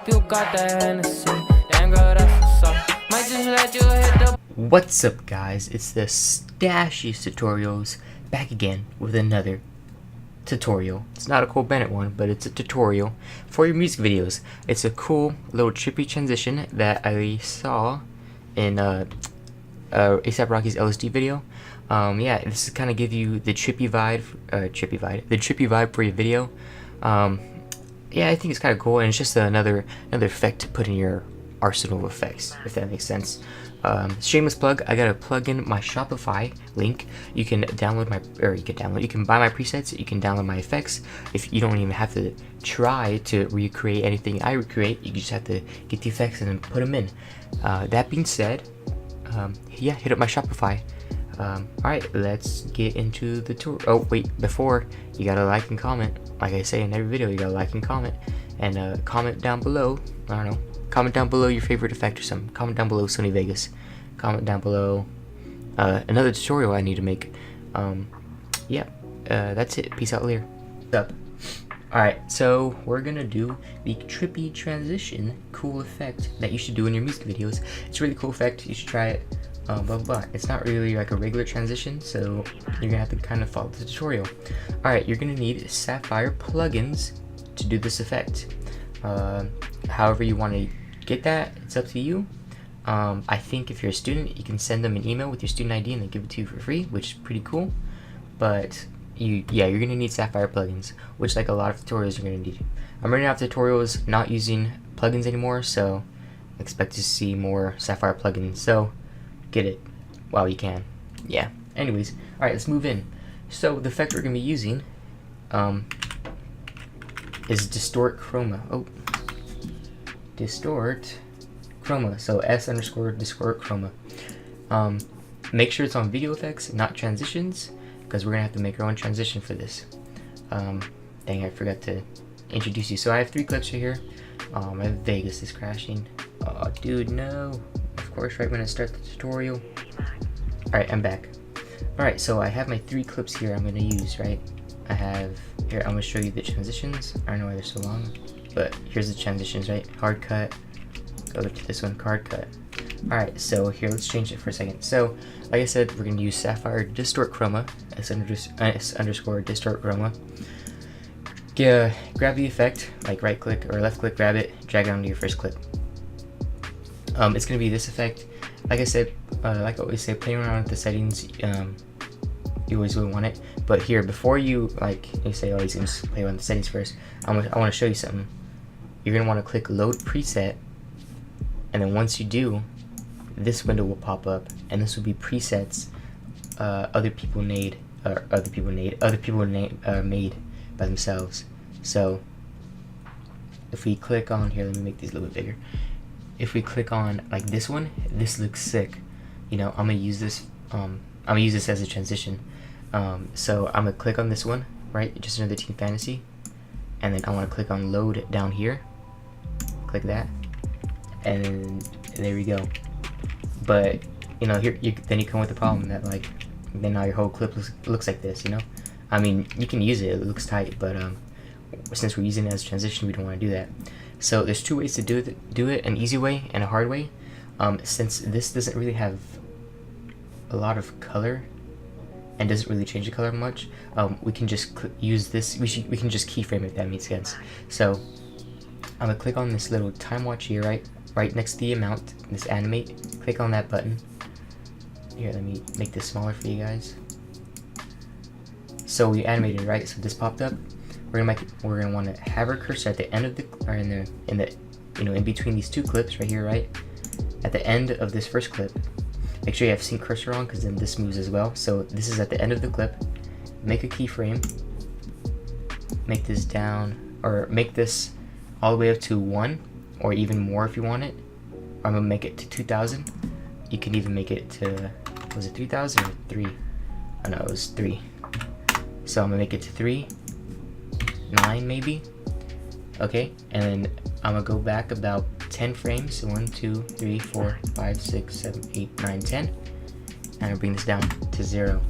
hope you got that Hennessy. Damn girl, that's what's up. Might just let you hit the. What's up, guys? It's the Stache tutorials back again with another tutorial. It's not a cool Bennett one, but it's a tutorial for your music videos. It's a cool little trippy transition that I saw in A$AP Rocky's LSD video. Yeah, this is kind of give you the trippy vibe, the trippy vibe for your video. Yeah, I think it's kind of cool, and it's just another effect to put in your arsenal of effects, if that makes sense. Shameless plug, I got to plug in my Shopify link. You can download you can buy my presets, you can download my effects. If you don't even have to try to recreate anything I recreate, you just have to get the effects and then put them in. That being said, yeah, hit up my Shopify. Alright, let's get into the tour. Oh wait, before, you gotta like and comment. Like I say in every video, you gotta like and comment. And comment down below, I don't know, comment down below your favorite effect or something. Comment down below Sony Vegas. Comment down below another tutorial I need to make. Yeah, that's it. Peace out, later. What's up? Alright, so we're gonna do the trippy transition cool effect that you should do in your music videos. It's a really cool effect, you should try it. Blah, blah, blah. It's not really like a regular transition, so you're gonna have to kind of follow the tutorial. Alright, you're gonna need Sapphire plugins to do this effect. However you want to get that, it's up to you. I think if you're a student, you can send them an email with your student ID and they give it to you for free, which is pretty cool. But you're gonna need Sapphire plugins, which, like a lot of tutorials, you're gonna need. I'm running out of tutorials not using plugins anymore, so expect to see more Sapphire plugins. So get it while you can. Yeah. Anyways, alright, let's move in. So the effect we're gonna be using is distort chroma. Oh, distort chroma. So S_distort chroma. Make sure it's on video effects, not transitions, because we're gonna have to make our own transition for this. Dang, I forgot to introduce you. So I have 3 clips right here. My Vegas is crashing. Oh, dude, no. Of course, right when I start the tutorial. Alright, I'm back. Alright, so I have my 3 clips here I'm gonna use, right? I have here, I'm gonna show you the transitions. I don't know why they're so long, but here's the transitions, right? Hard cut, go to this one, hard cut. Alright, so here, let's change it for a second. So, like I said, we're gonna use Sapphire distort chroma, S_distort chroma. Grab the effect, like right click or left click, grab it, drag it onto your first clip. It's gonna be this effect. Like I said, like I always say, play around with the settings. You always will want it, but here, before you say, oh, you can just play around with the settings first. I want to show you something. You're gonna want to click load preset, and then once you do, this window will pop up, and this will be presets other people made by themselves. So if we click on here, let me make these a little bit bigger. If we click on like this one, this looks sick. You know, I'm gonna use this as a transition. So I'm gonna click on this one, right? Just another Teen Fantasy, and then I want to click on load down here. Click that, and then there we go. But you know, here then you come with the problem that then now your whole clip looks like this. You know, I mean, you can use it; it looks tight, but since we're using it as a transition, we don't want to do that. So there's 2 ways to do it: an easy way and a hard way. Since this doesn't really have a lot of color and doesn't really change the color much, we can just use this. We can just keyframe it, if that makes sense. So I'm gonna click on this little time watch here, right next to the amount, this animate. Click on that button. Here, let me make this smaller for you guys. So we animated, right? So this popped up. We're gonna want to have our cursor at the end of in between these 2 clips right here, right? At the end of this first clip. Make sure you have sync cursor on, because then this moves as well. So this is at the end of the clip. Make a keyframe. Make this down, or make this all the way up to 1, or even more if you want it. I'm gonna make it to 2000. You can even make it to, was it 3000 or 3? Oh no, it was 3. So I'm gonna make it to 3, 9 maybe. Okay, and then I'm gonna go back about 10 frames. So 1, 2, 3, 4, 5, 6, 7, 8, 9, 10. And I'll bring this down to 0.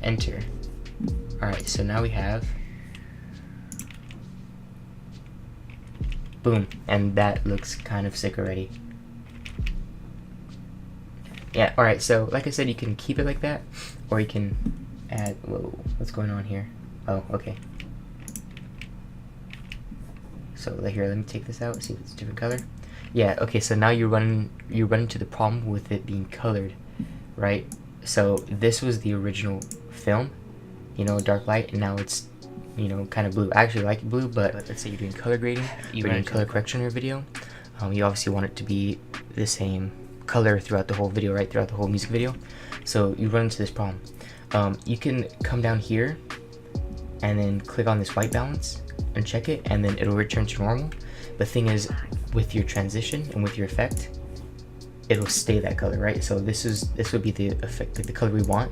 Enter. Alright, so now we have Boom, and that looks kind of sick already. Yeah, alright, so like I said, you can keep it like that, or you can add, whoa, what's going on here? Oh, okay. So here, let me take this out, see if it's a different color. Yeah, okay, so now you run into the problem with it being colored, right? So this was the original film, you know, dark light, and now it's, you know, kind of blue. I actually like blue, but let's say you're doing color grading, you're doing color correction in your video, you obviously want it to be the same color throughout the whole video, right? Throughout the whole music video. So you run into this problem. You can come down here and then click on this white balance and check it, and then it'll return to normal. The thing is, with your transition and with your effect, it'll stay that color, right? So this would be the effect, like the color we want,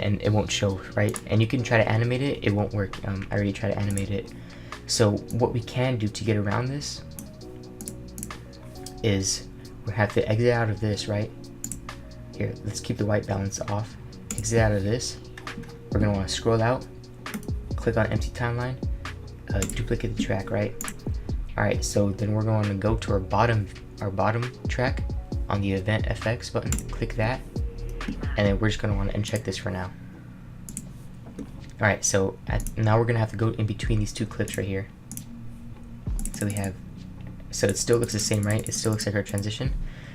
and it won't show, right? And you can try to animate it, it won't work. I already tried to animate it. So what we can do to get around this is we have to exit out of this, right? Here, let's keep the white balance off. Exit out of this. We're gonna want to scroll out, click on empty timeline, duplicate the track, right? Alright, so then we're going to go to our bottom track on the event FX button, click that, and then we're just going to want to uncheck this for now. Alright, so now we're going to have to go in between these two clips right here. So so it still looks the same, right? It still looks like our transition.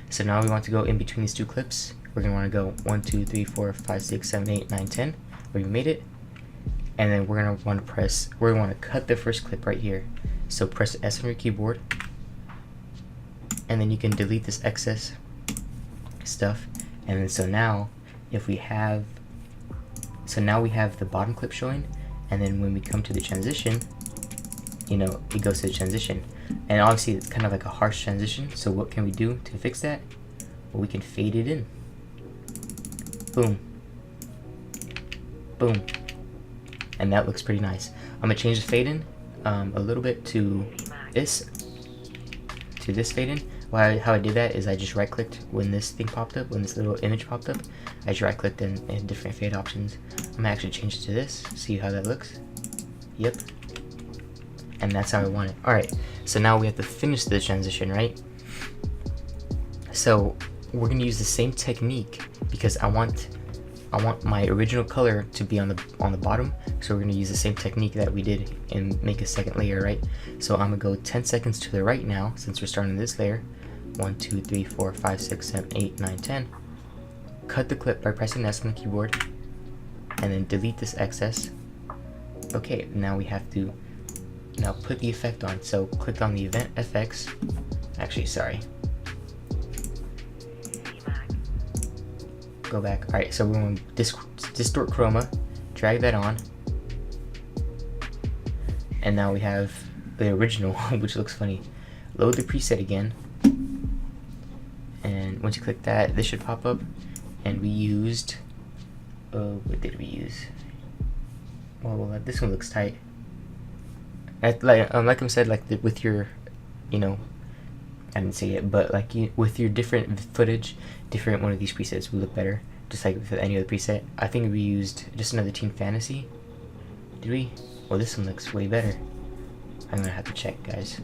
So now we want to go in between these two clips. We're going to want to go 1, 2, 3, 4, 5, 6, 7, 8, 9, 10, where we made it. And then we're going to want to cut the first clip right here. So press S on your keyboard, and then you can delete this excess stuff. And then so now we have the bottom clip showing, and then when we come to the transition, you know, it goes to the transition. And obviously it's kind of like a harsh transition, so what can we do to fix that? Well, we can fade it in. Boom. Boom. And that looks pretty nice. I'm gonna change the fade in a little bit to this fade in. How I did that is I just right clicked when this thing popped up, when this little image popped up, I just right clicked in different fade options. I'm gonna actually change it to this, see how that looks. Yep. And that's how I want it. Alright, so now we have to finish the transition, right? So we're gonna use the same technique because I want my original color to be on the bottom, so we're going to use the same technique that we did and make a second layer, right? So I'm going to go 10 seconds to the right now, since we're starting this layer. 1, 2, 3, 4, 5, 6, 7, 8, 9, 10. Cut the clip by pressing S on the keyboard, and then delete this excess. Okay, now we have to put the effect on. So click on the event FX. Actually, sorry. Go back. Alright, so we're going to distort chroma, drag that on, and now we have the original, which looks funny. Load the preset again, and once you click that, this should pop up. And we used, what did we use? Well, this one looks tight. Like I said, with your, you know, I didn't say it, but like with your different footage, different one of these presets would look better, just like with any other preset. I think we used Just Another Teen Fantasy. Did we? Well, this one looks way better. I'm gonna have to check, guys.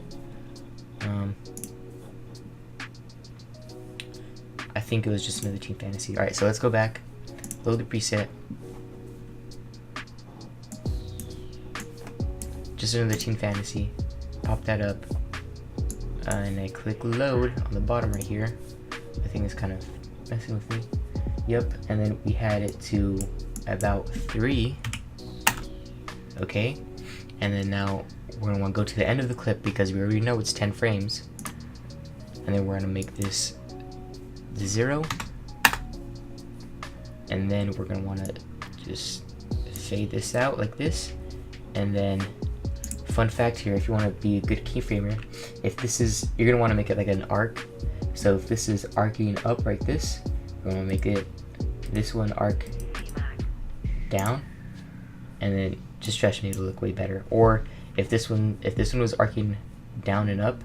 I think it was Just Another Teen Fantasy. Alright, so let's go back, load the preset. Just Another Teen Fantasy. Pop that up. And I click load on the bottom right here. I think it's kind of messing with me. Yep, and then we had it to about 3. Okay, and then now we're gonna want to go to the end of the clip because we already know it's 10 frames. And then we're gonna make this 0. And then we're gonna want to just fade this out like this. And then, fun fact here, if you want to be a good keyframer, if this is, you're gonna want to make it like an arc. So if this is arcing up like this, we're gonna make it this one arc down, and then just try to make it look way better. Or if this one was arcing down and up,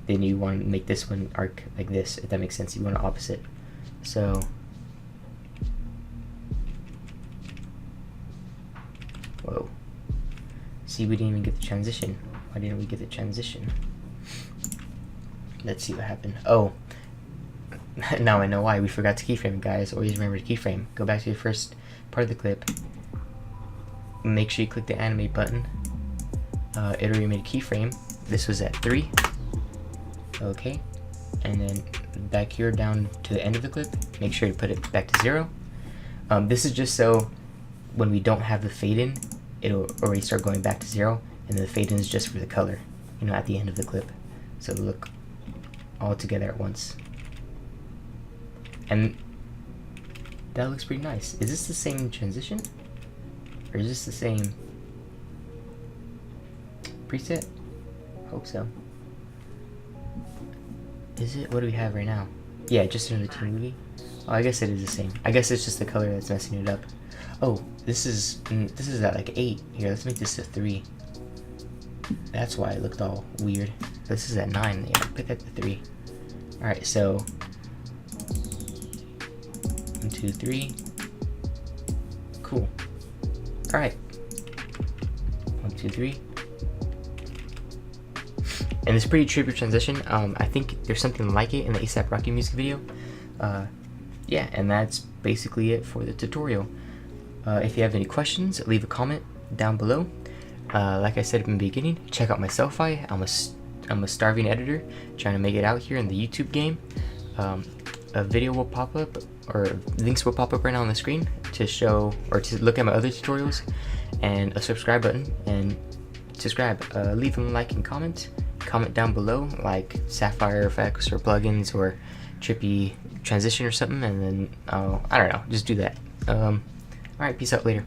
then you want to make this one arc like this, if that makes sense. You want to opposite. So whoa. See, we didn't even get the transition. Why didn't we get the transition? let's see what happened. Oh, now I know why. We forgot to keyframe, guys. Always remember to keyframe. Go back to the first part of the clip. Make sure you click the animate button. It already made a keyframe. This was at 3. Okay. And then back here down to the end of the clip, make sure to put it back to 0. This is just so when we don't have the fade in, it'll already start going back to 0, and then the fade in is just for the color, you know, at the end of the clip. So it'll look all together at once. And that looks pretty nice. Is this the same transition? Or is this the same preset? Hope so. Is it? What do we have right now? Yeah, just another teen movie. Oh, I guess it is the same. I guess it's just the color that's messing it up. Oh, this is at like 8. Here, let's make this a 3. That's why it looked all weird. This is at 9. Yeah, put that to 3. Alright, so 1, 2, 3. Cool. Alright. 1, 2, 3. And it's pretty trippy transition. I think there's something like it in the A$AP Rocky music video. Yeah, and that's basically it for the tutorial. If you have any questions, leave a comment down below. Like I said in the beginning, check out my Sapphire. I'm a starving editor trying to make it out here in the YouTube game. A video will pop up, or links will pop up right now on the screen to show or to look at my other tutorials, and a subscribe button. And subscribe, leave a like and comment down below, like Sapphire effects or plugins or trippy transition or something, and then I don't know, just do that. Alright, peace out later.